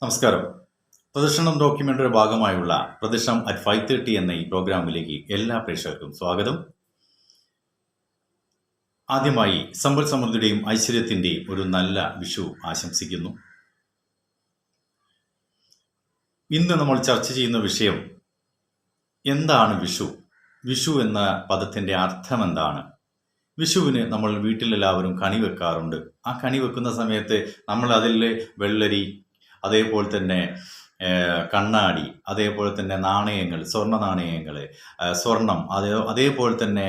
നമസ്കാരം. പ്രദർശനം ഡോക്യുമെന്ററി ഭാഗമായുള്ള പ്രദർശനം അറ്റ് 5:30 എന്ന ഈ പ്രോഗ്രാമിലേക്ക് എല്ലാ പ്രേക്ഷകർക്കും സ്വാഗതം. ആദ്യമായി സമ്പൽ സമൃദ്ധിയുടെയും ഐശ്വര്യത്തിന്റെയും ഒരു നല്ല വിഷു ആശംസിക്കുന്നു. ഇന്ന് നമ്മൾ ചർച്ച ചെയ്യുന്ന വിഷയം എന്താണ് വിഷു? വിഷു എന്ന പദത്തിന്റെ അർത്ഥം എന്താണ്? വിഷുവിന് നമ്മൾ വീട്ടിലെല്ലാവരും കണി വെക്കാറുണ്ട്. ആ കണി വെക്കുന്ന സമയത്ത് നമ്മൾ അതിൽ വെള്ളരി, അതേപോലെ തന്നെ കണ്ണാടി, അതേപോലെ തന്നെ നാണയങ്ങൾ, സ്വർണ്ണ നാണയങ്ങൾ, സ്വർണം, അതേപോലെ തന്നെ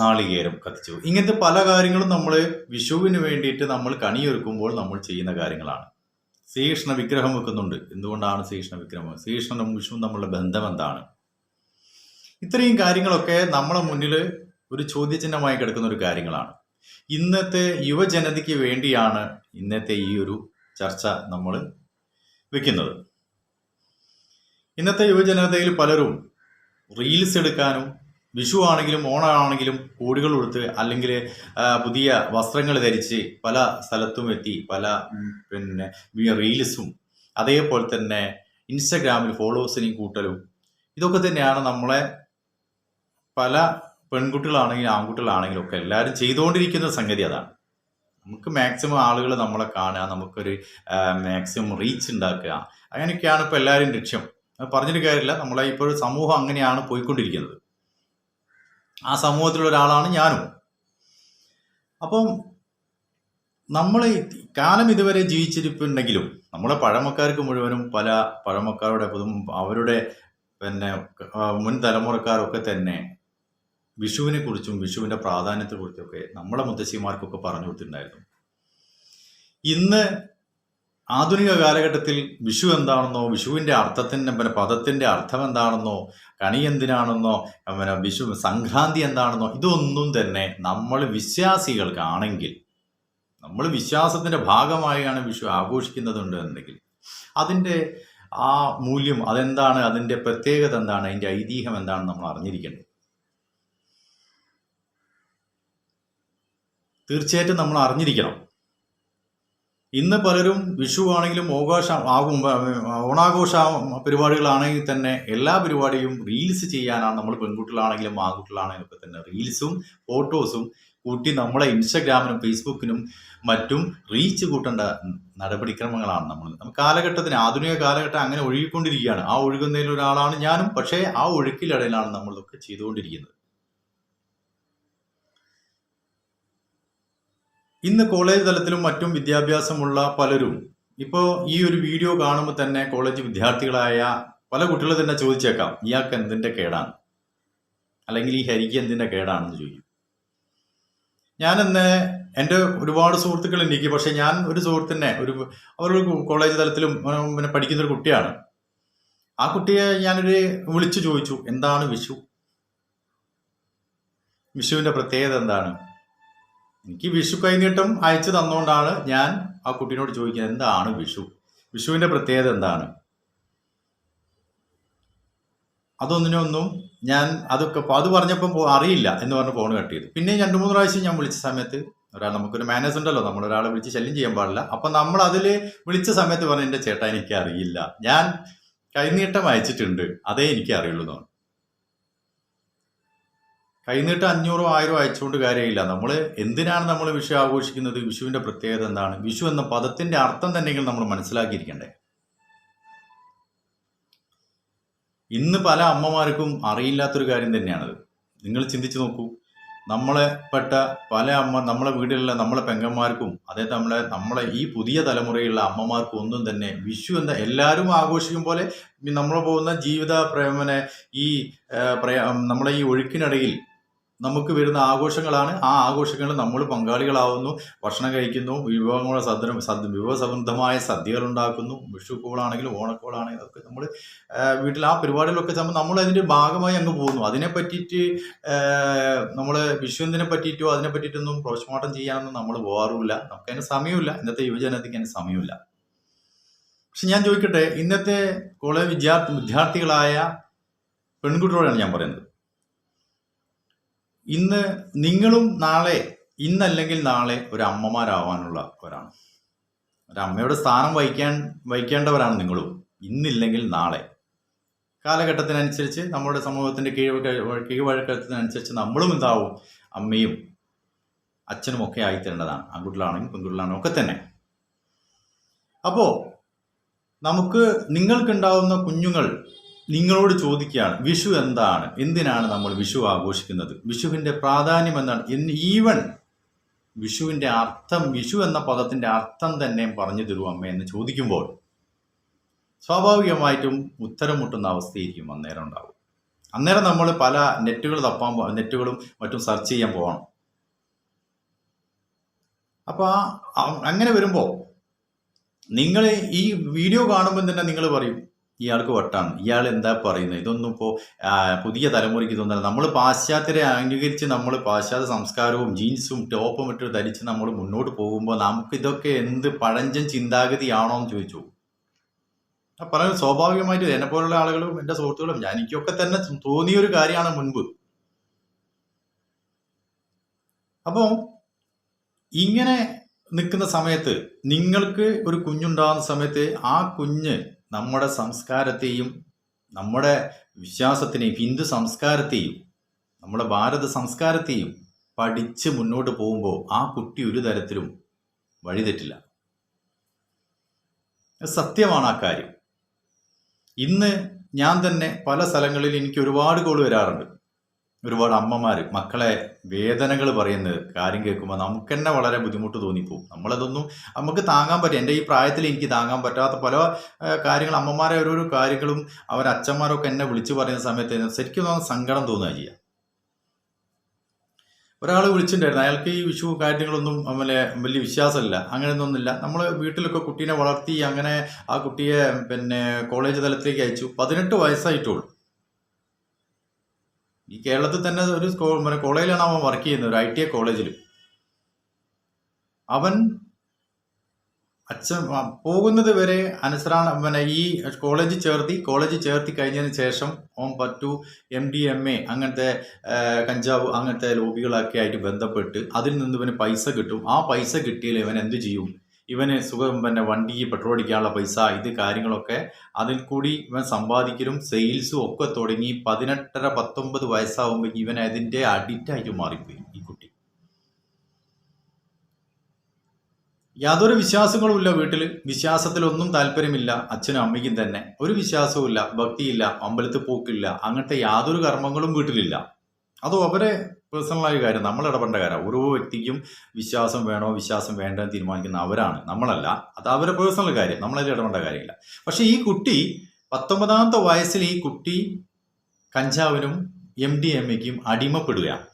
നാളികേരം കത്തിച്ചു. ഇങ്ങനത്തെ പല കാര്യങ്ങളും നമ്മൾ വിഷുവിന് വേണ്ടിയിട്ട് നമ്മൾ കണിയൊരുക്കുമ്പോൾ നമ്മൾ ചെയ്യുന്ന കാര്യങ്ങളാണ്. ശ്രീകൃഷ്ണ വിഗ്രഹം വെക്കുന്നുണ്ട്. എന്തുകൊണ്ടാണ് ശ്രീകൃഷ്ണ വിഗ്രഹം? ശ്രീകൃഷ്ണനും വിഷുവും തമ്മിലുള്ള ബന്ധം എന്താണ്? ഇത്രയും കാര്യങ്ങളൊക്കെ നമ്മളെ മുന്നിൽ ഒരു ചോദ്യചിഹ്നമായി കിടക്കുന്ന ഒരു കാര്യങ്ങളാണ്. ഇന്നത്തെ യുവജനതയ്ക്ക് വേണ്ടിയാണ് ഇന്നത്തെ ഈ ഒരു ചർച്ച നമ്മൾ വെക്കുന്നത്. ഇന്നത്തെ യുവജനതയിൽ പലരും റീൽസ് എടുക്കാനും വിഷു ആണെങ്കിലും ഓണമാണെങ്കിലും കോടികൾ കൊടുത്ത് അല്ലെങ്കിൽ പുതിയ വസ്ത്രങ്ങൾ ധരിച്ച് പല സ്ഥലത്തും എത്തി പല റീൽസും അതേപോലെ തന്നെ ഇൻസ്റ്റഗ്രാമിൽ ഫോളോവേഴ്സിനെയും കൂട്ടലും ഇതൊക്കെ തന്നെയാണ് നമ്മളെ പല പെൺകുട്ടികളാണെങ്കിലും ആൺകുട്ടികളാണെങ്കിലും ഒക്കെ എല്ലാവരും ചെയ്തുകൊണ്ടിരിക്കുന്ന സംഗതി. അതാണ് നമുക്ക് മാക്സിമം ആളുകൾ നമ്മളെ കാണുക, നമുക്കൊരു മാക്സിമം റീച്ച് ഉണ്ടാക്കുക, അങ്ങനെയൊക്കെയാണ് ഇപ്പോൾ എല്ലാവരും ലക്ഷ്യം. പറഞ്ഞിട്ട് കാര്യമില്ല, നമ്മളെ ഇപ്പോൾ സമൂഹം അങ്ങനെയാണ് പോയിക്കൊണ്ടിരിക്കുന്നത്. ആ സമൂഹത്തിലുള്ള ഒരാളാണ് ഞാനും. അപ്പം നമ്മൾ കാലം ഇതുവരെ ജീവിച്ചിരിപ്പുണ്ടെങ്കിലും നമ്മളെ പഴമക്കാർക്ക് മുഴുവനും പല പഴമക്കാരുടെ അവരുടെ മുൻ തലമുറക്കാരൊക്കെ തന്നെ വിഷുവിനെ കുറിച്ചും വിഷുവിൻ്റെ പ്രാധാന്യത്തെ കുറിച്ചൊക്കെ നമ്മളെ മുത്തശ്ശിമാർക്കൊക്കെ പറഞ്ഞു കൊടുത്തിട്ടുണ്ടായിരുന്നു. ഇന്ന് ആധുനിക കാലഘട്ടത്തിൽ വിഷു എന്താണെന്നോ, വിഷുവിൻ്റെ പദത്തിൻ്റെ അർത്ഥം എന്താണെന്നോ, കണി എന്തിനാണെന്നോ, വിഷു സംക്രാന്തി എന്താണെന്നോ ഇതൊന്നും തന്നെ നമ്മൾ വിശ്വാസികൾക്കാണെങ്കിൽ, നമ്മൾ വിശ്വാസത്തിൻ്റെ ഭാഗമായാണ് വിഷു ആഘോഷിക്കുന്നതുണ്ട് എന്നുണ്ടെങ്കിൽ അതിൻ്റെ ആ മൂല്യം അതെന്താണ്, അതിൻ്റെ പ്രത്യേകത എന്താണ്, അതിൻ്റെ ഐതിഹ്യം എന്താണെന്ന് നമ്മൾ അറിഞ്ഞിരിക്കേണ്ടത്. തീർച്ചയായിട്ടും നമ്മൾ അറിഞ്ഞിരിക്കണം. ഇന്ന് പലരും വിഷു ആണെങ്കിലും ഓണാഘോഷ പരിപാടികളാണെങ്കിൽ തന്നെ എല്ലാ പരിപാടിയും റീൽസ് ചെയ്യാനാണ്. നമ്മൾ പെൺകുട്ടികളാണെങ്കിലും ആൺകുട്ടികളാണെങ്കിലും ഒക്കെ തന്നെ റീൽസും ഫോട്ടോസും കൂട്ടി നമ്മളെ ഇൻസ്റ്റഗ്രാമിനും ഫേസ്ബുക്കിനും മറ്റും റീച്ച് കൂട്ടേണ്ട നടപടിക്രമങ്ങളാണ് നമ്മൾ കാലഘട്ടത്തിന്, ആധുനിക കാലഘട്ടം അങ്ങനെ ഒഴുകിക്കൊണ്ടിരിക്കുകയാണ്. ആ ഒഴുകുന്നതിൽ ഒരാളാണ് ഞാനും. പക്ഷേ ആ ഒഴുക്കിലിടയിലാണ് നമ്മളിതൊക്കെ ചെയ്തുകൊണ്ടിരിക്കുന്നത്. ഇന്ന് കോളേജ് തലത്തിലും മറ്റും വിദ്യാഭ്യാസമുള്ള പലരും ഇപ്പോൾ ഈ ഒരു വീഡിയോ കാണുമ്പോൾ തന്നെ കോളേജ് വിദ്യാർത്ഥികളായ പല കുട്ടികൾ തന്നെ ചോദിച്ചേക്കാം, ഇയാൾക്ക് എന്തിൻ്റെ കേടാണ്, അല്ലെങ്കിൽ ഈ ഹരിക്ക് എന്തിൻ്റെ കേടാണെന്ന് ചോദിക്കും. ഞാനെന്ന് എൻ്റെ ഒരുപാട് സുഹൃത്തുക്കൾ എനിക്ക്, പക്ഷെ ഞാൻ ഒരു സുഹൃത്തിനെ അവരൊരു കോളേജ് തലത്തിലും പഠിക്കുന്നൊരു കുട്ടിയാണ്. ആ കുട്ടിയെ ഞാനൊരു വിളിച്ചു ചോദിച്ചു, എന്താണ് വിഷു, വിഷുവിൻ്റെ പ്രത്യേകത എന്താണ്? എനിക്ക് വിഷു കൈനീട്ടം അയച്ചു തന്നുകൊണ്ടാണ് ഞാൻ ആ കുട്ടീനോട് ചോദിക്കുന്നത്, എന്താണ് വിഷു, വിഷുവിൻ്റെ പ്രത്യേകത എന്താണ്? അതൊന്നിനൊന്നും ഞാൻ അത് പറഞ്ഞപ്പം അറിയില്ല എന്ന് പറഞ്ഞ് ഫോൺ കട്ട് ചെയ്തു. പിന്നെ 2-3 പ്രാവശ്യം ഞാൻ വിളിച്ച സമയത്ത് നമുക്കൊരു മാനേഴ്സ് ഉണ്ടല്ലോ, നമ്മളൊരാളെ വിളിച്ച് ശല്യം ചെയ്യാൻ പാടില്ല. അപ്പം നമ്മൾ അതിൽ വിളിച്ച സമയത്ത് പറഞ്ഞു, എൻ്റെ ചേട്ടാ എനിക്ക് അറിയില്ല, ഞാൻ കൈനീട്ടം അയച്ചിട്ടുണ്ട്, അതേ എനിക്ക് അറിയുള്ളൂ എന്നാണ്. കൈനീട്ടം 500-1000 അയച്ചുകൊണ്ട് കാര്യമില്ല. നമ്മൾ എന്തിനാണ് നമ്മൾ വിഷു ആഘോഷിക്കുന്നത്? വിഷുവിൻ്റെ പ്രത്യേകത എന്താണ്? വിഷു എന്ന പദത്തിൻ്റെ അർത്ഥം തന്നെയെങ്കിലും നമ്മൾ മനസ്സിലാക്കിയിരിക്കണ്ടേ? ഇന്ന് പല അമ്മമാർക്കും അറിയില്ലാത്തൊരു കാര്യം തന്നെയാണത്. നിങ്ങൾ ചിന്തിച്ചു നോക്കൂ. നമ്മളെ നമ്മളെ വീട്ടിലുള്ള നമ്മളെ പെങ്ങന്മാർക്കും അതായത് നമ്മളെ ഈ പുതിയ തലമുറയിലുള്ള അമ്മമാർക്കും ഒന്നും തന്നെ വിഷു എന്ന എല്ലാവരും ആഘോഷിക്കും പോലെ നമ്മൾ പോകുന്ന നമ്മളെ ഈ ഒഴുക്കിനിടയിൽ നമുക്ക് വരുന്ന ആഘോഷങ്ങളാണ്. ആ ആഘോഷങ്ങളിൽ നമ്മൾ പങ്കാളികളാവുന്നു, ഭക്ഷണം കഴിക്കുന്നു, വിഭവസമൃദ്ധമായ സദ്യകൾ ഉണ്ടാക്കുന്നു. വിഷുക്കോളാണെങ്കിലും ഓണക്കോളാണെങ്കിലും ഒക്കെ നമ്മൾ വീട്ടിൽ ആ പരിപാടികളൊക്കെ നമ്മൾ അതിൻ്റെ ഭാഗമായി അങ്ങ് പോകുന്നു. അതിനെ പറ്റിയിട്ട് നമ്മൾ വിഷുവിനെ പറ്റിയിട്ടോ അതിനെ പറ്റിയിട്ടൊന്നും പോസ്റ്റ്മോർട്ടം ചെയ്യാനൊന്നും നമ്മൾ പോകാറുമില്ല. നമുക്കതിന് സമയമില്ല. ഇന്നത്തെ യുവജനതയ്ക്ക് അതിന് സമയമില്ല. പക്ഷെ ഞാൻ ചോദിക്കട്ടെ, ഇന്നത്തെ കോളേജ് വിദ്യാർത്ഥികളായ പെൺകുട്ടികളോടാണ് ഞാൻ പറയുന്നത്, ഇന്ന് നിങ്ങളും ഇന്നല്ലെങ്കിൽ നാളെ ഒരു അമ്മമാരാവാനുള്ളവരാണ്. ഒരമ്മയുടെ സ്ഥാനം വഹിക്കേണ്ടവരാണ് നിങ്ങളും. ഇന്നില്ലെങ്കിൽ നാളെ. കാലഘട്ടത്തിനനുസരിച്ച് നമ്മുടെ സമൂഹത്തിൻ്റെ കീഴ്വഴക്കത്തിനനുസരിച്ച് നമ്മളും എന്താവും, അമ്മയും അച്ഛനും ഒക്കെ ആയിത്തീരേണ്ടതാണ്. ആൺകുട്ടികളാണെങ്കിലും പെൺകുട്ടികളാണെങ്കിലും ഒക്കെ തന്നെ. അപ്പോൾ നിങ്ങൾക്കുണ്ടാവുന്ന കുഞ്ഞുങ്ങൾ നിങ്ങളോട് ചോദിക്കുകയാണ്, വിഷു എന്താണ്, എന്തിനാണ് നമ്മൾ വിഷു ആഘോഷിക്കുന്നത്, വിഷുവിൻ്റെ പ്രാധാന്യം എന്താണ്, ഈവൻ വിഷുവിൻ്റെ അർത്ഥം, വിഷു എന്ന പദത്തിൻ്റെ അർത്ഥം തന്നെ പറഞ്ഞു തരൂ അമ്മ എന്ന് ചോദിക്കുമ്പോൾ സ്വാഭാവികമായിട്ടും ഉത്തരം മുട്ടുന്ന അവസ്ഥയായിരിക്കും അന്നേരം ഉണ്ടാവും. അന്നേരം നമ്മൾ പല നെറ്റുകളും മറ്റും സെർച്ച് ചെയ്യാൻ പോകണം. അപ്പോൾ അങ്ങനെ വരുമ്പോൾ നിങ്ങൾ ഈ വീഡിയോ കാണുമ്പോൾ തന്നെ നിങ്ങൾ പറയും, ഇയാൾക്ക് വട്ടാണ്, ഇയാൾ എന്താ പറയുന്നത്, ഇതൊന്നും ഇപ്പോൾ പുതിയ തലമുറയ്ക്ക് തോന്നുന്നില്ല. നമ്മൾ പാശ്ചാത്യരെ അംഗീകരിച്ച് നമ്മൾ പാശ്ചാത്യ സംസ്കാരവും ജീൻസും ടോപ്പും ഇട്ട് ധരിച്ച് നമ്മൾ മുന്നോട്ട് പോകുമ്പോൾ നമുക്ക് ഇതൊക്കെ എന്ത് പഴഞ്ചൻ ചിന്താഗതിയാണോ എന്ന് ചോദിച്ചു. പറയുന്നത് സ്വാഭാവികമായിട്ട് എന്നെ പോലുള്ള ആളുകളും എൻ്റെ സുഹൃത്തുക്കളും എനിക്കൊക്കെ തന്നെ തോന്നിയൊരു കാര്യമാണ് മുൻപ്. അപ്പോൾ ഇങ്ങനെ നിൽക്കുന്ന സമയത്ത് നിങ്ങൾക്ക് ഒരു കുഞ്ഞുണ്ടാകുന്ന സമയത്ത് ആ കുഞ്ഞ് നമ്മുടെ സംസ്കാരത്തെയും നമ്മുടെ വിശ്വാസത്തിനെയും ഹിന്ദു സംസ്കാരത്തെയും നമ്മുടെ ഭാരത സംസ്കാരത്തെയും പഠിച്ച് മുന്നോട്ട് പോകുമ്പോൾ ആ കുട്ടി ഒരു തരത്തിലും വഴിതെറ്റില്ല. സത്യമാണ് ആ കാര്യം. ഇന്ന് ഞാൻ തന്നെ പല സ്ഥലങ്ങളിൽ എനിക്ക് ഒരുപാട് കോൾ വരാറുണ്ട്. ഒരുപാട് അമ്മമാർ മക്കളെ വേദനകൾ പറയുന്നത് കാര്യം കേൾക്കുമ്പോൾ നമുക്ക് തന്നെ വളരെ ബുദ്ധിമുട്ട് തോന്നിപ്പോവും. നമ്മളതൊന്നും നമുക്ക് താങ്ങാൻ പറ്റും. എൻ്റെ ഈ പ്രായത്തിൽ എനിക്ക് താങ്ങാൻ പറ്റാത്ത പല കാര്യങ്ങൾ, അമ്മമാരെ ഓരോരോ കാര്യങ്ങളും അവരച്ഛന്മാരൊക്കെ എന്നെ വിളിച്ചു പറയുന്ന സമയത്ത് ശരിക്കും സങ്കടം തോന്നുക ചെയ്യുക. ഒരാൾ വിളിച്ചിട്ടുണ്ടായിരുന്നു, അയാൾക്ക് ഈ വിഷു കാര്യങ്ങളൊന്നും വലിയ വിശ്വാസമില്ല, അങ്ങനെയൊന്നുമില്ല. നമ്മൾ വീട്ടിലൊക്കെ കുട്ടീനെ വളർത്തി അങ്ങനെ ആ കുട്ടിയെ കോളേജ് തലത്തിലേക്ക് അയച്ചു. 18 വയസ്സായിട്ടുള്ളൂ. ഈ കേരളത്തിൽ തന്നെ ഒരു കോളേജിലാണ് അവൻ വർക്ക് ചെയ്യുന്നത്, ഒരു ITI കോളേജിൽ. അവൻ അച്ഛൻ പോകുന്നത് വരെ ഈ കോളേജിൽ ചേർത്തി കഴിഞ്ഞതിന് ശേഷം അവൻ MDMA അങ്ങനത്തെ കഞ്ചാവ് അങ്ങനത്തെ ലോബികളൊക്കെ ആയിട്ട് ബന്ധപ്പെട്ട് അതിൽ നിന്ന് ഇവന് പൈസ കിട്ടും. ആ പൈസ കിട്ടിയാൽ ഇവൻ എന്ത് ചെയ്യും, ഇവന് സുഖം വണ്ടിക്ക് പെട്രോൾ അടിക്കാനുള്ള പൈസ, ഇത് കാര്യങ്ങളൊക്കെ അതിൽ കൂടി ഇവൻ സമ്പാദിക്കലും സെയിൽസും ഒക്കെ തുടങ്ങി 18-19 വയസ്സാകുമ്പോൾ ഇവൻ അതിൻ്റെ അഡിക്റ്റായിട്ട് മാറിപ്പോയി. ഈ കുട്ടി യാതൊരു വിശ്വാസങ്ങളും ഇല്ല, വീട്ടിൽ വിശ്വാസത്തിലൊന്നും താല്പര്യമില്ല, അച്ഛനും അമ്മയ്ക്കും തന്നെ ഒരു വിശ്വാസവും ഇല്ല, ഭക്തിയില്ല, അമ്പലത്തിൽ പോക്കില്ല, അങ്ങനത്തെ യാതൊരു കർമ്മങ്ങളും വീട്ടിലില്ല. അതോ അവരെ പേഴ്സണലായ കാര്യം, നമ്മൾ ഇടപെടേണ്ട കാര്യം. ഓരോ വ്യക്തിക്കും വിശ്വാസം വേണോ വിശ്വാസം വേണ്ടെന്ന് തീരുമാനിക്കുന്ന അവരാണ്, നമ്മളല്ല. അത് അവരുടെ പേഴ്സണൽ കാര്യം, നമ്മളതിൽ ഇടപെടേണ്ട കാര്യമില്ല. പക്ഷെ ഈ കുട്ടി 19ാമത്തെ വയസ്സിൽ ഈ കുട്ടി കഞ്ചാവിനും MDMAയ്ക്കും അടിമപ്പെടുകയാണ്.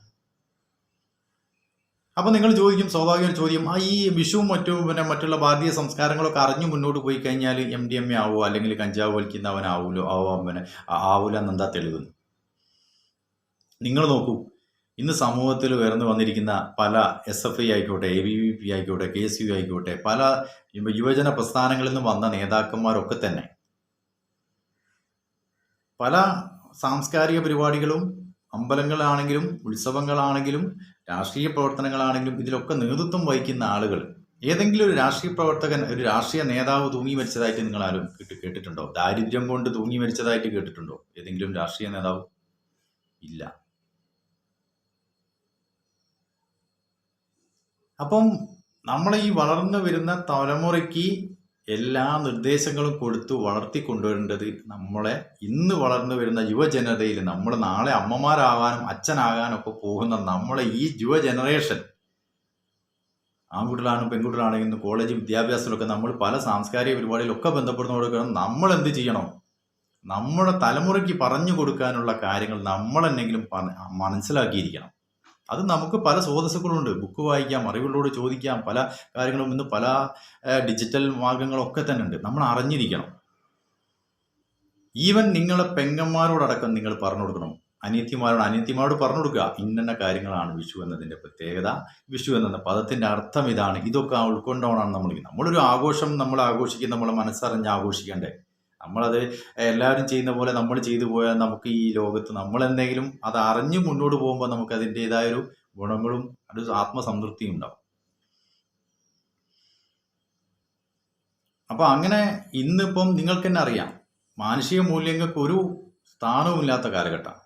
അപ്പോൾ നിങ്ങൾ ചോദിക്കും, സ്വാഭാവിക ചോദ്യം, ഈ വിഷുവും മറ്റുള്ള ഭാരതീയ സംസ്കാരങ്ങളൊക്കെ അറിഞ്ഞു മുന്നോട്ട് പോയി കഴിഞ്ഞാൽ MDMA ആവുമോ, അല്ലെങ്കിൽ കഞ്ചാവ് ആവൂല എന്നെന്താ തെളിവ്? നിങ്ങൾ നോക്കൂ, ഇന്ന് സമൂഹത്തിൽ ഉയർന്നു വന്നിരിക്കുന്ന പല SFI ആയിക്കോട്ടെ, ABVP ആയിക്കോട്ടെ, KSU ആയിക്കോട്ടെ, പല യുവജന പ്രസ്ഥാനങ്ങളിൽ നിന്ന് വന്ന നേതാക്കന്മാരൊക്കെ തന്നെ പല സാംസ്കാരിക പരിപാടികളും, അമ്പലങ്ങളാണെങ്കിലും ഉത്സവങ്ങളാണെങ്കിലും രാഷ്ട്രീയ പ്രവർത്തനങ്ങളാണെങ്കിലും ഇതിലൊക്കെ നേതൃത്വം വഹിക്കുന്ന ആളുകൾ, ഏതെങ്കിലും ഒരു രാഷ്ട്രീയ പ്രവർത്തകൻ, ഒരു രാഷ്ട്രീയ നേതാവ് തൂങ്ങി മരിച്ചതായിട്ട് നിങ്ങൾ ആരും കേട്ടിട്ടുണ്ടോ? ദാരിദ്ര്യം കൊണ്ട് തൂങ്ങി മരിച്ചതായിട്ട് കേട്ടിട്ടുണ്ടോ ഏതെങ്കിലും രാഷ്ട്രീയ നേതാവ്? ഇല്ല. അപ്പം നമ്മളെ ഈ വളർന്നു വരുന്ന തലമുറയ്ക്ക് എല്ലാ നിർദ്ദേശങ്ങളും കൊടുത്തു വളർത്തിക്കൊണ്ടുവരേണ്ടത് നമ്മളെ ഇന്ന് വളർന്നു വരുന്ന യുവജനതയിൽ, നമ്മൾ നാളെ അമ്മമാരാകാനും അച്ഛനാകാനും ഒക്കെ പോകുന്ന നമ്മളെ ഈ യുവ ജനറേഷൻ, ആൺകുട്ടികളാണെങ്കിലും പെൺകുട്ടികളാണെങ്കിലും കോളേജ് വിദ്യാഭ്യാസത്തിലൊക്കെ നമ്മൾ പല സാംസ്കാരിക പരിപാടിയിലൊക്കെ ബന്ധപ്പെടുന്നതോടെ നമ്മൾ എന്ത് ചെയ്യണം? നമ്മുടെ തലമുറയ്ക്ക് പറഞ്ഞു കൊടുക്കാനുള്ള കാര്യങ്ങൾ നമ്മൾ എന്തെങ്കിലും മനസ്സിലാക്കിയിരിക്കണം. അത് നമുക്ക് പല സ്രോതസ്സുകളുണ്ട്. ബുക്ക് വായിക്കാം, അറിവുകളോട് ചോദിക്കാം, പല കാര്യങ്ങളും ഇന്ന് പല ഡിജിറ്റൽ മാർഗങ്ങളൊക്കെ തന്നെ ഉണ്ട്. നമ്മൾ അറിഞ്ഞിരിക്കണം. ഈവൻ നിങ്ങളെ പെങ്ങന്മാരോടടക്കം നിങ്ങൾ പറഞ്ഞു കൊടുക്കണം. അനിയത്തിമാരോട് പറഞ്ഞു കൊടുക്കുക, ഇന്ന കാര്യങ്ങളാണ് വിഷു എന്നതിൻ്റെ പ്രത്യേകത, വിഷു എന്ന പദത്തിൻ്റെ അർത്ഥം ഇതാണ്. ഇതൊക്കെ ഉൾക്കൊണ്ടോണാണ് നമ്മളൊരു ആഘോഷം നമ്മൾ ആഘോഷിക്കുക, നമ്മളെ മനസ്സറിഞ്ഞ് ആഘോഷിക്കണ്ടേ. നമ്മളത് എല്ലാവരും ചെയ്യുന്ന പോലെ നമ്മൾ ചെയ്തു പോയാൽ നമുക്ക് ഈ ലോകത്ത് നമ്മൾ എന്തെങ്കിലും അത് അറിഞ്ഞ് മുന്നോട്ട് പോകുമ്പോൾ നമുക്ക് അതിൻ്റെതായൊരു ഗുണങ്ങളും ഒരു ആത്മസംതൃപ്തിയും ഉണ്ടാവും. അപ്പോൾ അങ്ങനെ ഇന്നിപ്പം നിങ്ങൾക്ക് തന്നെ അറിയാം, മാനുഷിക മൂല്യങ്ങൾക്ക് ഒരു സ്ഥാനവുമില്ലാത്ത കാലഘട്ടം.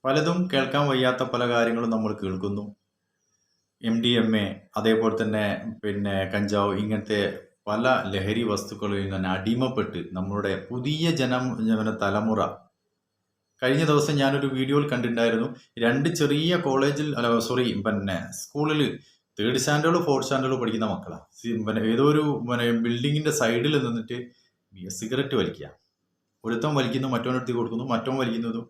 പലതും കേൾക്കാൻ വയ്യാത്ത പല കാര്യങ്ങളും നമ്മൾ കേൾക്കുന്നു. MDMA, അതേപോലെ തന്നെ കഞ്ചാവ്, ഇങ്ങനത്തെ പല ലഹരി വസ്തുക്കളിൽ തന്നെ അടിമപ്പെട്ട് നമ്മുടെ പുതിയ തലമുറ. കഴിഞ്ഞ ദിവസം ഞാനൊരു വീഡിയോയിൽ കണ്ടിട്ടുണ്ടായിരുന്നു, 2 ചെറിയ കോളേജിൽ സ്കൂളിൽ 3rd സ്റ്റാൻഡേർഡ് 4th സ്റ്റാൻഡേർഡ് പഠിക്കുന്ന മക്കളാണ്. ഏതോ ഒരു ബിൽഡിങ്ങിന്റെ സൈഡിൽ നിന്നിട്ട് സിഗരറ്റ് വലിക്കുക. ഒരുത്തൻ വലിക്കുന്നു, മറ്റവനെടുത്ത് കൊടുക്കുന്നു, മറ്റവൻ വലിക്കുന്നതും.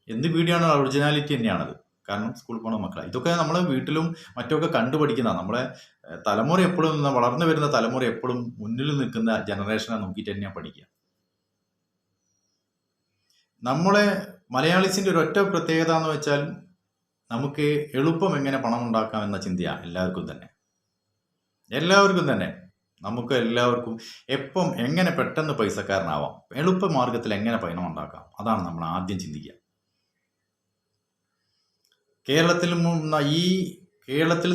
എന്ത് വീഡിയോ ആണ്? ഒറിജിനാലിറ്റി തന്നെയാണത്. കാരണം സ്കൂളിൽ പോണ മക്കളാണ്. ഇതൊക്കെ നമ്മളെ വീട്ടിലും മറ്റൊക്കെ കണ്ടുപഠിക്കുന്നതാണ്. നമ്മളെ തലമുറ എപ്പോഴും, വളർന്നു വരുന്ന തലമുറ എപ്പോഴും മുന്നിൽ നിൽക്കുന്ന ജനറേഷനെ നോക്കിയിട്ട് തന്നെയാണ് പഠിക്കുക. നമ്മളെ മലയാളീസിന്റെ ഒരു ഒറ്റ പ്രത്യേകത എന്ന് വെച്ചാൽ, നമുക്ക് എളുപ്പം എങ്ങനെ പണം ഉണ്ടാക്കാം എന്ന ചിന്തയാണ് എല്ലാവർക്കും തന്നെ. നമുക്ക് എല്ലാവർക്കും എപ്പം എങ്ങനെ പെട്ടെന്ന് പൈസക്കാരനാവാം, എളുപ്പ മാർഗത്തിൽ എങ്ങനെ പണം ഉണ്ടാക്കാം, അതാണ് നമ്മൾ ആദ്യം ചിന്തിക്കുക. കേരളത്തിൽ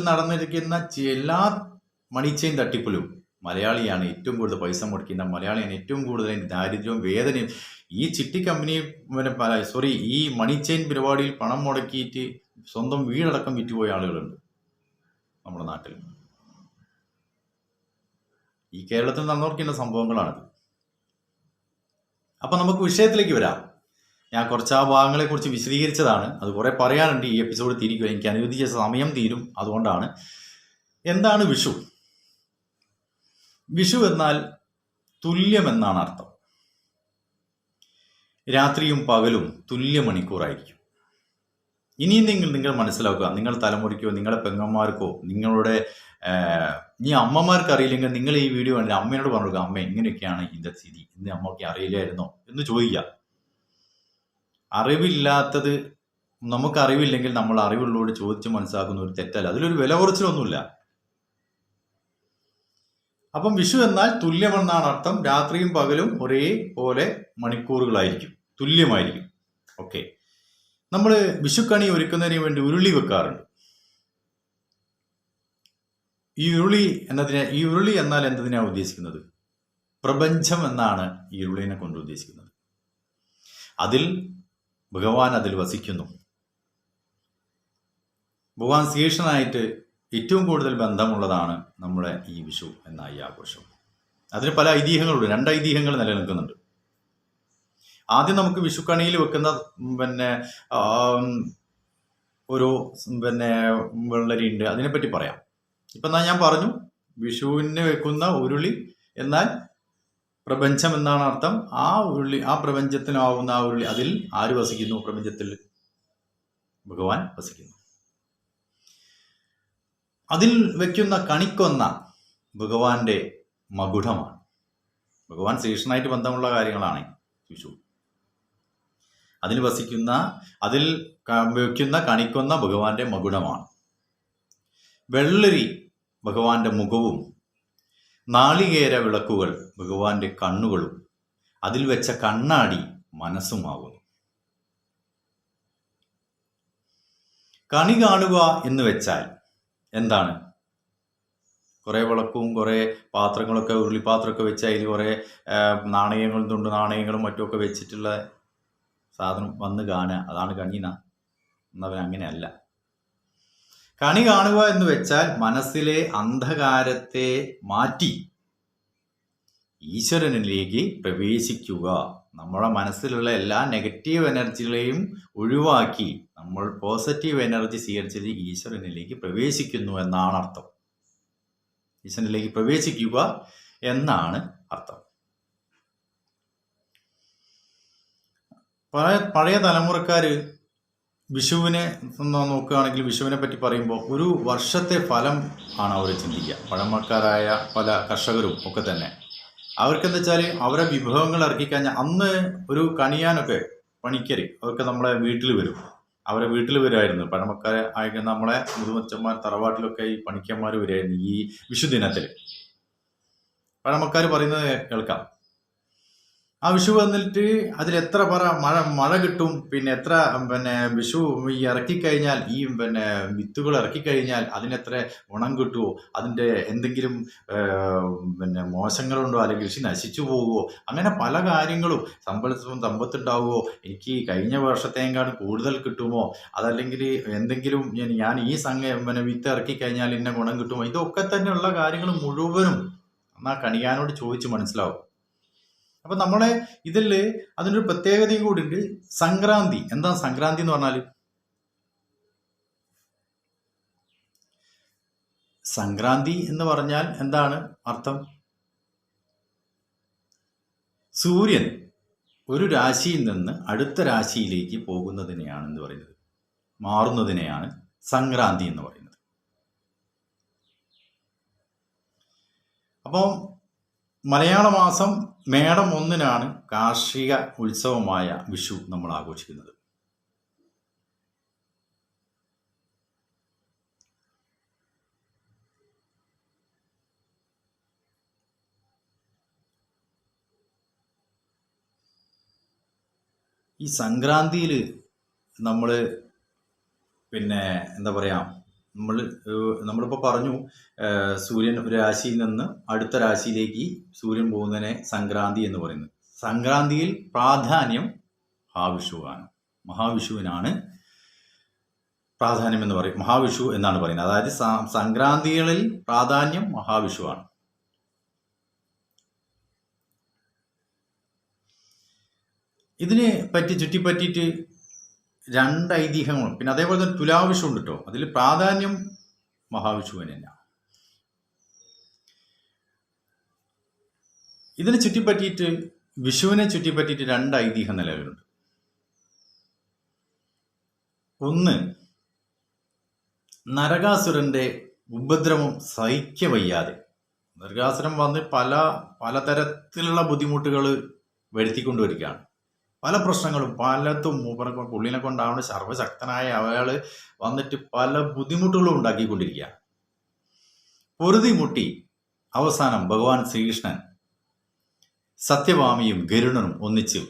നടന്നിരിക്കുന്ന എല്ലാ മണി ചെയിൻ തട്ടിപ്പിലും മലയാളിയാണ് ഏറ്റവും കൂടുതൽ പൈസ മുടക്കുന്ന, മലയാളിയാണ് ഏറ്റവും കൂടുതൽ ദാരിദ്ര്യവും വേദനയും. ഈ ചിട്ടി കമ്പനി ഈ മണി ചെയിൻ പരിപാടിയിൽ പണം മുടക്കിയിട്ട് സ്വന്തം വീടടക്കം വിറ്റുപോയ ആളുകളുണ്ട് നമ്മുടെ നാട്ടിൽ. ഈ കേരളത്തിൽ നടന്നുകൊണ്ടിരിക്കുന്ന സംഭവങ്ങളാണിത്. അപ്പൊ നമുക്ക് വിഷയത്തിലേക്ക് വരാം. ഞാൻ കുറച്ച് ആ ഭാഗങ്ങളെ കുറിച്ച് വിശദീകരിച്ചതാണ്. അത് കുറെ പറയാനുണ്ട്. ഈ എപ്പിസോഡ് തിരിക്കുക, എനിക്ക് അനുവദിച്ച സമയം തീരും, അതുകൊണ്ടാണ്. എന്താണ് വിഷു? വിഷു എന്നാൽ തുല്യം എന്നാണ് അർത്ഥം. രാത്രിയും പകലും തുല്യ മണിക്കൂറായിരിക്കും. ഇനിയും നിങ്ങൾ മനസ്സിലാക്കുക, നിങ്ങൾ തലമുറയ്ക്കോ നിങ്ങളുടെ പെങ്ങന്മാർക്കോ നിങ്ങളുടെ ഇനി അമ്മമാർക്ക് അറിയില്ലെങ്കിൽ നിങ്ങൾ ഈ വീഡിയോ കണ്ടിട്ട് അമ്മയോട് പറഞ്ഞു, അമ്മ ഇങ്ങനെയൊക്കെയാണ് ഇതിന്റെ സ്ഥിതി, ഇന്ന് അമ്മയ്ക്ക് അറിയില്ലായിരുന്നോ എന്ന് ചോദിക്കുക. അറിവില്ലാത്തത്, നമുക്കറിവില്ലെങ്കിൽ നമ്മൾ അറിവുള്ളവരോട് ചോദിച്ച് മനസ്സിലാക്കുന്ന ഒരു തെറ്റല്ല, അതിലൊരു വില കുറച്ചിലൊന്നുമില്ല. അപ്പം വിഷു എന്നാൽ തുല്യമെന്നാണ് അർത്ഥം. രാത്രിയും പകലും ഒരേപോലെ മണിക്കൂറുകളായിരിക്കും, തുല്യമായിരിക്കും. ഓക്കെ, നമ്മൾ വിഷുക്കണി ഒരുക്കുന്നതിന് വേണ്ടി ഉരുളി വെക്കാറുണ്ട്. ഈ ഉരുളി എന്നാൽ എന്തിനാണ് ഉദ്ദേശിക്കുന്നത്? പ്രപഞ്ചം എന്നാണ് ഈ ഉരുളിനെ കൊണ്ട് ഉദ്ദേശിക്കുന്നത്. ഭഗവാൻ അതിൽ വസിക്കുന്നു. ഭഗവാൻ ശ്രീകൃഷ്ണനായിട്ട് ഏറ്റവും കൂടുതൽ ബന്ധമുള്ളതാണ് നമ്മുടെ ഈ വിഷു എന്ന ഈ ആഘോഷം. അതിന് പല ഐതിഹ്യങ്ങളുണ്ട്. 2 ഐതിഹ്യങ്ങൾ നിലനിൽക്കുന്നുണ്ട്. ആദ്യം നമുക്ക് വിഷുക്കണിയിൽ വെക്കുന്ന ഒരു വെള്ളരി ഉണ്ട്, അതിനെപ്പറ്റി പറയാം. ഇപ്പം ഞാൻ പറഞ്ഞു, വിഷുവിന് വെക്കുന്ന ഉരുളി എന്നാൽ പ്രപഞ്ചം എന്നാണ് അർത്ഥം. ആ ഉരുളി, ആ പ്രപഞ്ചത്തിനാവുന്ന ആ ഉരുളി, അതിൽ ആര് വസിക്കുന്നു? പ്രപഞ്ചത്തിൽ ഭഗവാൻ വസിക്കുന്നു. അതിൽ വെക്കുന്ന കണിക്കൊന്ന ഭഗവാന്റെ മകുടമാണ്. ഭഗവാൻ ശ്രീകൃഷ്ണനായിട്ട് ബന്ധമുള്ള കാര്യങ്ങളാണ് വിഷു. അതിൽ വെക്കുന്ന കണിക്കൊന്ന ഭഗവാന്റെ മകുടമാണ്. വെള്ളരി ഭഗവാന്റെ മുഖവും, നാളികേര വിളക്കുകൾ ഭഗവാന്റെ കണ്ണുകളും, അതിൽ വെച്ച കണ്ണാടി മനസ്സുമാകുന്നു. കണി കാണുക എന്ന് വെച്ചാൽ എന്താണ്? കുറെ വിളക്കും കുറെ പാത്രങ്ങളൊക്കെ, ഉരുളിപ്പാത്രമൊക്കെ വെച്ച് അതിൽ കുറെ നാണയങ്ങളും തുണ്ട് നാണയങ്ങളും മറ്റുമൊക്കെ വെച്ചിട്ടുള്ള സാധനം വന്ന് കാണുക, അതാണ് കണിന എന്നവൻ അങ്ങനെയല്ല. കണി കാണുക എന്ന് വെച്ചാൽ മനസ്സിലെ അന്ധകാരത്തെ മാറ്റി ഈശ്വരനിലേക്ക് പ്രവേശിക്കുക. നമ്മുടെ മനസ്സിലുള്ള എല്ലാ നെഗറ്റീവ് എനർജികളെയും ഒഴിവാക്കി നമ്മൾ പോസിറ്റീവ് എനർജി സ്വീകരിച്ചത് ഈശ്വരനിലേക്ക് പ്രവേശിക്കുന്നു എന്നാണ് അർത്ഥം. ഈശ്വരനിലേക്ക് പ്രവേശിക്കുക എന്നാണ് അർത്ഥം. പഴയ തലമുറക്കാര് വിഷുവിനെ നോക്കുകയാണെങ്കിൽ, വിഷുവിനെ പറ്റി പറയുമ്പോൾ ഒരു വർഷത്തെ ഫലം ആണ് അവർ ചിന്തിക്കുക. പഴമക്കാരായ പല കർഷകരും ഒക്കെ തന്നെ അവർക്കെന്താ വെച്ചാൽ അവരെ വിഭവങ്ങൾ ഇറക്കിക്കഴിഞ്ഞാൽ, അന്ന് ഒരു കണിയാനൊക്കെ പണിക്കര് അതൊക്കെ നമ്മളെ വീട്ടിൽ വരും. അവരെ വീട്ടിൽ വരുമായിരുന്നു പഴമക്കാരെ അയക്കുന്ന നമ്മളെ മുതുമച്ചന്മാർ തറവാട്ടിലൊക്കെ ഈ പണിക്കന്മാർ വരുമായിരുന്നു ഈ വിഷു ദിനത്തിൽ. പഴമക്കാർ പറയുന്നത് കേൾക്കാം, ആ വിഷു വന്നിട്ട് അതിലെത്ര മഴ കിട്ടും, പിന്നെ എത്ര വിഷു ഈ ഇറക്കിക്കഴിഞ്ഞാൽ, ഈ വിത്തുകൾ ഇറക്കിക്കഴിഞ്ഞാൽ അതിനെത്ര ഗുണം കിട്ടുമോ, അതിൻ്റെ എന്തെങ്കിലും മോശങ്ങളുണ്ടോ, അല്ലെങ്കിൽ കൃഷി നശിച്ചു പോകുമോ, അങ്ങനെ പല കാര്യങ്ങളും, സമ്പത്തുണ്ടാവുമോ, എനിക്ക് കഴിഞ്ഞ വർഷത്തേക്കാളും കൂടുതൽ കിട്ടുമോ, അതല്ലെങ്കിൽ എന്തെങ്കിലും ഞാൻ ഈ വിത്ത് ഇറക്കിക്കഴിഞ്ഞാൽ ഇന്ന ഗുണം കിട്ടുമോ, ഇതൊക്കെ തന്നെയുള്ള കാര്യങ്ങൾ മുഴുവനും ആ കണിയാനോട് ചോദിച്ച് മനസ്സിലാവും. അപ്പൊ നമ്മളെ ഇതിൽ അതിനൊരു പ്രത്യേകതയും കൂടി ഉണ്ട്. സംക്രാന്തി. എന്താ സംക്രാന്തി എന്ന് പറഞ്ഞാൽ? സംക്രാന്തി എന്ന് പറഞ്ഞാൽ എന്താണ് അർത്ഥം? സൂര്യൻ ഒരു രാശിയിൽ നിന്ന് അടുത്ത രാശിയിലേക്ക് പോകുന്നതിനെയാണ് എന്ന് പറയുന്നത്, മാറുന്നതിനെയാണ് സംക്രാന്തി എന്ന് പറയുന്നത്. അപ്പം മലയാള മാസം മേടം 1-നാണ് കാർഷിക ഉത്സവമായ വിഷു നമ്മൾ ആഘോഷിക്കുന്നത്. ഈ സംക്രാന്തിയിൽ നമ്മൾ എന്താ പറയുക, നമ്മളിപ്പോൾ പറഞ്ഞു സൂര്യൻ ഒരു രാശിയിൽ നിന്ന് അടുത്ത രാശിയിലേക്ക് സൂര്യൻ പോകുന്നതിനെ സംക്രാന്തി എന്ന് പറയുന്നത്. സംക്രാന്തിയിൽ പ്രാധാന്യം മഹാവിഷുവാണ്. മഹാവിഷുവിനാണ് പ്രാധാന്യം എന്ന് പറയും, മഹാവിഷു എന്നാണ് പറയുന്നത്. അതായത് സംക്രാന്തികളിൽ പ്രാധാന്യം മഹാവിഷുവാണ്. ഇതിനെ ചുറ്റിപ്പറ്റിയിട്ട് 2 ഐതിഹ്യങ്ങളും, പിന്നെ അതേപോലെ തന്നെ തുലാവിഷു ഉണ്ട് കേട്ടോ. അതിൽ പ്രാധാന്യം മഹാവിഷുവിന് തന്നെയാണ്. ഇതിനെ ചുറ്റിപ്പറ്റിയിട്ട്, വിഷുവിനെ ചുറ്റിപ്പറ്റിയിട്ട് 2 ഐതിഹ്യം നിലവിലുണ്ട്. ഒന്ന്, നരകാസുരന്റെ ഉപദ്രവം സഹിക്കവയ്യാതെ നരകാസുരൻ വന്ന് പലതരത്തിലുള്ള ബുദ്ധിമുട്ടുകൾ വരുത്തിക്കൊണ്ടുവരികയാണ്. പല പ്രശ്നങ്ങളും പലതും പുള്ളിനെ കൊണ്ടാവുന്ന സർവശക്തനായ അയാൾ വന്നിട്ട് പല ബുദ്ധിമുട്ടുകളും ഉണ്ടാക്കിക്കൊണ്ടിരിക്കുകയാണ്. പൊറുതിമുട്ടി അവസാനം ഭഗവാൻ ശ്രീകൃഷ്ണൻ സത്യഭാമിയും ഗരുഡനും ഒന്നിച്ച്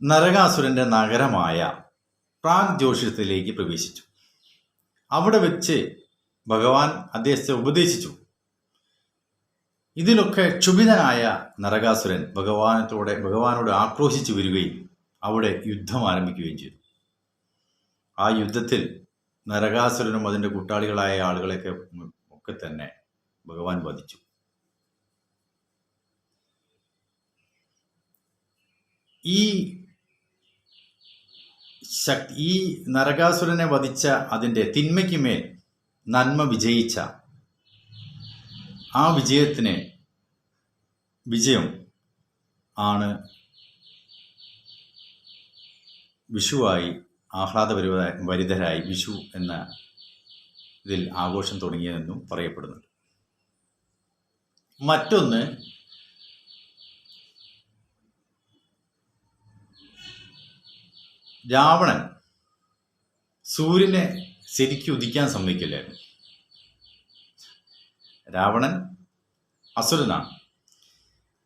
നരകാസുരന്റെ നഗരമായ പ്രാഗ്ജ്യോതിഷത്തിലേക്ക് പ്രവേശിച്ചു. അവിടെ വെച്ച് ഭഗവാൻ അദ്ദേഹത്തെ ഉപദേശിച്ചു. ഇതിലൊക്കെ ക്ഷുഭിതനായ നരകാസുരൻ ഭഗവാനോട് ആക്രോശിച്ചു വരികയും അവിടെ യുദ്ധം ആരംഭിക്കുകയും ചെയ്തു. ആ യുദ്ധത്തിൽ നരകാസുരനും അതിൻ്റെ കൂട്ടാളികളായ ആളുകളെയൊക്കെ തന്നെ ഭഗവാൻ വധിച്ചു. ഈ നരകാസുരനെ വധിച്ച അതിൻ്റെ തിന്മയ്ക്ക് മേൽ നന്മ വിജയിച്ച ആ വിജയം ആണ് വിഷുവായി ആഹ്ലാദഭരിതരായി വിഷു എന്ന ഇതിൽ ആഘോഷം തുടങ്ങിയതെന്നും പറയപ്പെടുന്നുണ്ട്. മറ്റൊന്ന്, രാവണൻ സൂര്യനെ ശരിക്കും ഉദിക്കാൻ സമ്മതിക്കില്ലായിരുന്നു. രാവണൻ അസുരനാണ്.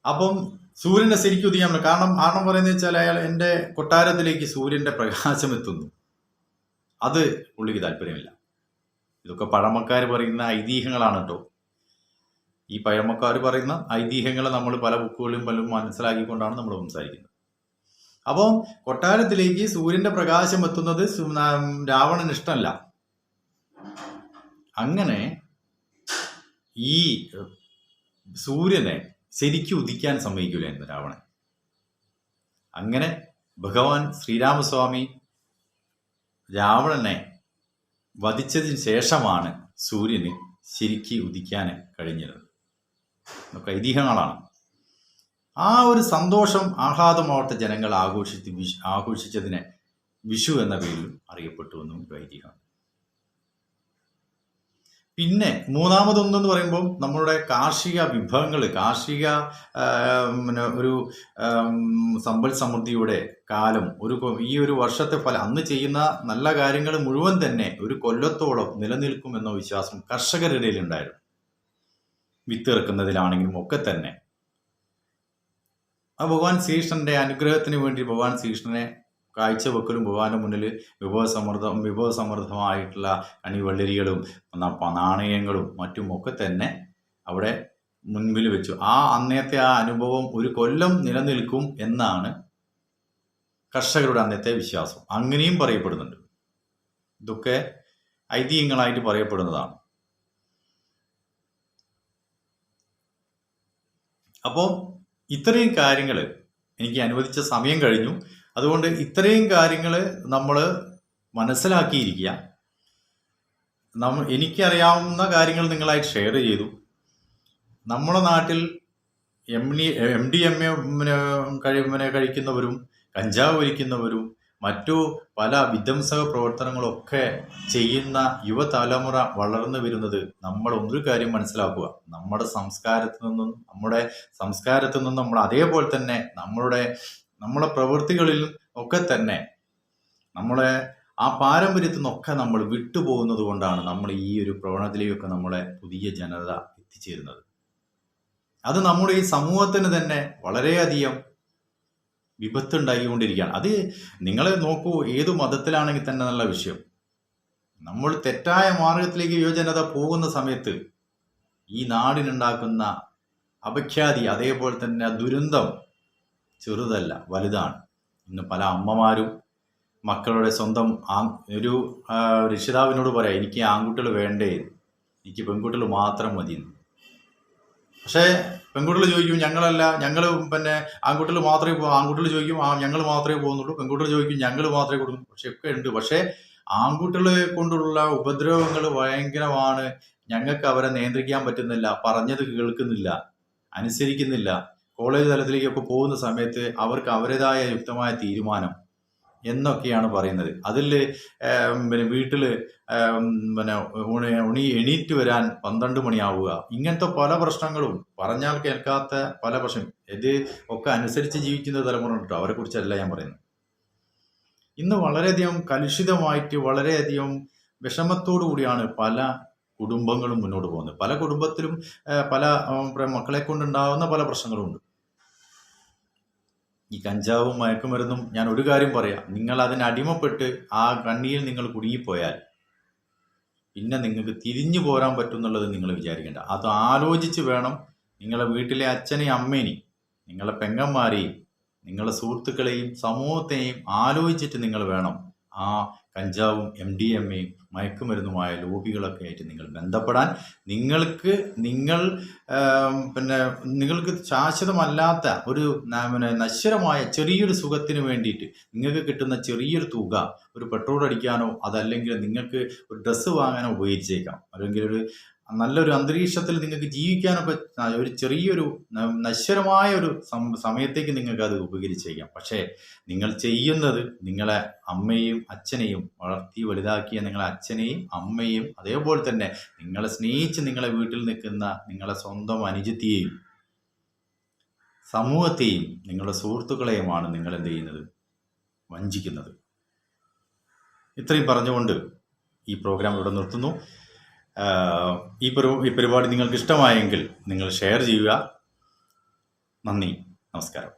അപ്പം സൂര്യനെ ശരിക്കും ഉദിക്കാൻ പറ്റും. കാരണം പറയുന്നത് വെച്ചാൽ എൻ്റെ കൊട്ടാരത്തിലേക്ക് സൂര്യൻ്റെ പ്രകാശം എത്തുന്നു, അത് പുള്ളിക്ക് താല്പര്യമില്ല. ഇതൊക്കെ പഴമക്കാർ പറയുന്ന ഐതിഹ്യങ്ങളാണ് കേട്ടോ. ഈ പഴമക്കാർ പറയുന്ന ഐതിഹ്യങ്ങൾ നമ്മൾ പല ബുക്കുകളിലും പലരും മനസ്സിലാക്കിക്കൊണ്ടാണ് നമ്മൾ സംസാരിക്കുന്നത്. അപ്പം കൊട്ടാരത്തിലേക്ക് സൂര്യൻ്റെ പ്രകാശം എത്തുന്നത് രാവണന് ഇഷ്ടമല്ല. അങ്ങനെ ഈ സൂര്യനെ ശരിക്കും ഉദിക്കാൻ സമ്മതിക്കില്ലായിരുന്നു രാവണൻ. അങ്ങനെ ഭഗവാൻ ശ്രീരാമസ്വാമി രാവണനെ വധിച്ചതിന് ശേഷമാണ് സൂര്യന് ശരിക്ക് ഉദിക്കാൻ കഴിഞ്ഞത്. ഇതൊക്കെ ഐതിഹ്യങ്ങളാണ്. ആ ഒരു സന്തോഷം ആഹ്ലാദമാവട്ടെ ജനങ്ങൾ ആഘോഷിച്ചതിനെ വിഷു എന്ന പേരിൽ അറിയപ്പെട്ടു എന്നും ഐതിഹ്യമാണ്. പിന്നെ മൂന്നാമതൊന്നെന്ന് പറയുമ്പോൾ നമ്മളുടെ കാർഷിക വിഭവങ്ങൾ, ഒരു സമ്പൽ സമൃദ്ധിയുടെ കാലം, ഈ ഒരു വർഷത്തെ ഫലം, അന്ന് ചെയ്യുന്ന നല്ല കാര്യങ്ങൾ മുഴുവൻ തന്നെ ഒരു കൊല്ലത്തോളം നിലനിൽക്കുമെന്ന വിശ്വാസം കർഷകരുടെ ഇടയിൽ ഉണ്ടായിരുന്നു. വിത്ത് ഇറക്കുന്നതിലാണെങ്കിലും ഒക്കെ തന്നെ. ആ ഭഗവാൻ ശ്രീകൃഷ്ണന്റെ അനുഗ്രഹത്തിന് വേണ്ടി ഭഗവാൻ ശ്രീകൃഷ്ണനെ കാഴ്ചവെക്കലും ഭഗവാന്റെ മുന്നിൽ വിഭവസമൃദ്ധമായിട്ടുള്ള കണിവെള്ളരികളും നാണയങ്ങളും മറ്റും ഒക്കെ തന്നെ അവിടെ മുൻപിൽ വെച്ചു. അന്നത്തെ ആ അനുഭവം ഒരു കൊല്ലം നിലനിൽക്കും എന്നാണ് കർഷകരുടെ അന്നത്തെ വിശ്വാസം. അങ്ങനെയും പറയപ്പെടുന്നുണ്ട്. ഇതൊക്കെ ഐതിഹ്യങ്ങളായിട്ട് പറയപ്പെടുന്നതാണ്. അപ്പോൾ ഇത്രയും കാര്യങ്ങൾ എനിക്ക് അനുവദിച്ച സമയം കഴിഞ്ഞു. അതുകൊണ്ട് ഇത്രയും കാര്യങ്ങൾ നമ്മൾ മനസ്സിലാക്കിയിരിക്കുക. എനിക്കറിയാവുന്ന കാര്യങ്ങൾ നിങ്ങളായിട്ട് ഷെയർ ചെയ്തു. നമ്മുടെ നാട്ടിൽ MDMA കഴിക്കുന്നവരും കഞ്ചാവ് വലിക്കുന്നവരും മറ്റു പല വിധ്വംസക പ്രവർത്തനങ്ങളൊക്കെ ചെയ്യുന്ന യുവതലമുറ വളർന്നു വരുന്നത് നമ്മൾ ഒരു കാര്യം മനസ്സിലാക്കുക. നമ്മുടെ സംസ്കാരത്തിൽ നിന്നും നമ്മൾ അതേപോലെ തന്നെ നമ്മളെ പ്രവൃത്തികളിലും ഒക്കെ തന്നെ നമ്മളെ ആ പാരമ്പര്യത്തിൽ നിന്നൊക്കെ നമ്മൾ വിട്ടുപോകുന്നത് കൊണ്ടാണ് നമ്മൾ ഈ ഒരു പ്രവണതയിലേക്കൊക്കെ നമ്മളെ പുതിയ ജനത എത്തിച്ചേരുന്നത്. അത് നമ്മുടെ ഈ സമൂഹത്തിന് തന്നെ വളരെയധികം വിപത്തുണ്ടാക്കിക്കൊണ്ടിരിക്കുകയാണ്. അത് നിങ്ങൾ നോക്കൂ, ഏതു മതത്തിലാണെങ്കിൽ തന്നെ നല്ല വിഷയം. നമ്മൾ തെറ്റായ മാർഗത്തിലേക്ക് യുവജനത പോകുന്ന സമയത്ത് ഈ നാടിനുണ്ടാക്കുന്ന അപഖ്യാതി, അതേപോലെ തന്നെ ദുരന്തം ചെറുതല്ല, വലുതാണ്. ഇന്ന് പല അമ്മമാരും മക്കളുടെ സ്വന്തം ഒരു രക്ഷിതാവിനോട് പറയാം, എനിക്ക് ആൺകുട്ടികൾ വേണ്ടേ, എനിക്ക് പെൺകുട്ടികൾ മാത്രം മതി. പക്ഷേ പെൺകുട്ടികൾ ചോദിക്കും ഞങ്ങൾ ആൺകുട്ടികൾ മാത്രമേ ആൺകുട്ടികൾ ചോദിക്കും ഞങ്ങൾ മാത്രമേ പോകുന്നുള്ളൂ, പെൺകുട്ടികൾ ചോദിക്കും ഞങ്ങൾ മാത്രമേ കൊടുക്കൂ. പക്ഷെ ഒക്കെ ഉണ്ട്. പക്ഷേ ആൺകുട്ടികളെ കൊണ്ടുള്ള ഉപദ്രവങ്ങൾ ഭയങ്കരമാണ്. ഞങ്ങൾക്ക് അവരെ നിയന്ത്രിക്കാൻ പറ്റുന്നില്ല, പറഞ്ഞത് കേൾക്കുന്നില്ല, അനുസരിക്കുന്നില്ല. കോളേജ് തലത്തിലേക്കൊക്കെ പോകുന്ന സമയത്ത് അവർക്ക് അവരുടേതായ യുക്തമായ തീരുമാനം എന്നൊക്കെയാണ് പറയുന്നത്. അതിൽ വീട്ടിൽ എണീറ്റ് വരാൻ 12 മണിയാവുക, ഇങ്ങനത്തെ പല പ്രശ്നങ്ങളും, പറഞ്ഞാൽ കേൾക്കാത്ത പല പ്രശ്നം. ഇത് ഒക്കെ അനുസരിച്ച് ജീവിക്കുന്ന തലമുറ കേട്ടോ, അവരെ കുറിച്ചല്ല ഞാൻ പറയുന്നത്. ഇന്ന് വളരെയധികം കലുഷിതമായിട്ട് വളരെയധികം വിഷമത്തോടു കൂടിയാണ് പല കുടുംബങ്ങളും മുന്നോട്ട് പോകുന്നത്. പല കുടുംബത്തിലും പല മക്കളെ കൊണ്ടുണ്ടാകുന്ന പല പ്രശ്നങ്ങളുമുണ്ട്. ഈ കഞ്ചാവും മയക്കുമരുന്നും, ഞാൻ ഒരു കാര്യം പറയാം, നിങ്ങൾ അതിന് അടിമപ്പെട്ട് ആ കണ്ണിയിൽ നിങ്ങൾ കുടുങ്ങിപ്പോയാൽ പിന്നെ നിങ്ങൾക്ക് തിരിഞ്ഞു പോരാൻ പറ്റും എന്നുള്ളത് നിങ്ങൾ വിചാരിക്കേണ്ട. അത് ആലോചിച്ച് വേണം. നിങ്ങളെ വീട്ടിലെ അച്ഛനെയും അമ്മേനെയും നിങ്ങളെ പെങ്ങന്മാരെയും നിങ്ങളെ സുഹൃത്തുക്കളെയും സമൂഹത്തെയും ആലോചിച്ചിട്ട് നിങ്ങൾ വേണം ആ കഞ്ചാവും MDMA മയക്കുമരുന്നുമായ ലോബികളൊക്കെ ആയിട്ട് നിങ്ങൾ ബന്ധപ്പെടാൻ. നിങ്ങൾക്ക് ശാശ്വതമല്ലാത്ത ഒരു നശ്വരമായ ചെറിയൊരു സുഖത്തിന് വേണ്ടിയിട്ട് നിങ്ങൾക്ക് കിട്ടുന്ന ചെറിയൊരു തുക ഒരു പെട്രോൾ അടിക്കാനോ അതല്ലെങ്കിൽ നിങ്ങൾക്ക് ഒരു ഡ്രസ്സ് വാങ്ങാനോ ഉപയോഗിച്ചേക്കാം. അല്ലെങ്കിൽ ഒരു നല്ലൊരു അന്തരീക്ഷത്തിൽ നിങ്ങൾക്ക് ജീവിക്കാനൊക്കെ ഒരു ചെറിയൊരു നശ്വരമായ ഒരു സമയത്തേക്ക് നിങ്ങൾക്ക് അത് ഉപകരിച്ചേക്കാം. പക്ഷേ നിങ്ങൾ ചെയ്യുന്നത് നിങ്ങളെ അമ്മയെയും അച്ഛനെയും വളർത്തി വലുതാക്കിയ നിങ്ങളെ അച്ഛനെയും അമ്മയെയും അതേപോലെ തന്നെ നിങ്ങളെ സ്നേഹിച്ച് നിങ്ങളെ വീട്ടിൽ നിൽക്കുന്ന നിങ്ങളെ സ്വന്തം അനുജത്തിയെയും സമൂഹത്തെയും നിങ്ങളുടെ സുഹൃത്തുക്കളെയുമാണ് നിങ്ങൾ എന്ത് ചെയ്യുന്നത്, വഞ്ചിക്കുന്നത്. ഇത്രയും പറഞ്ഞുകൊണ്ട് ഈ പ്രോഗ്രാം ഇവിടെ നിർത്തുന്നു. ഈ പരിപാടി നിങ്ങൾക്ക് ഇഷ്ടമായെങ്കിൽ നിങ്ങൾ ഷെയർ ചെയ്യുക. നന്ദി, നമസ്കാരം.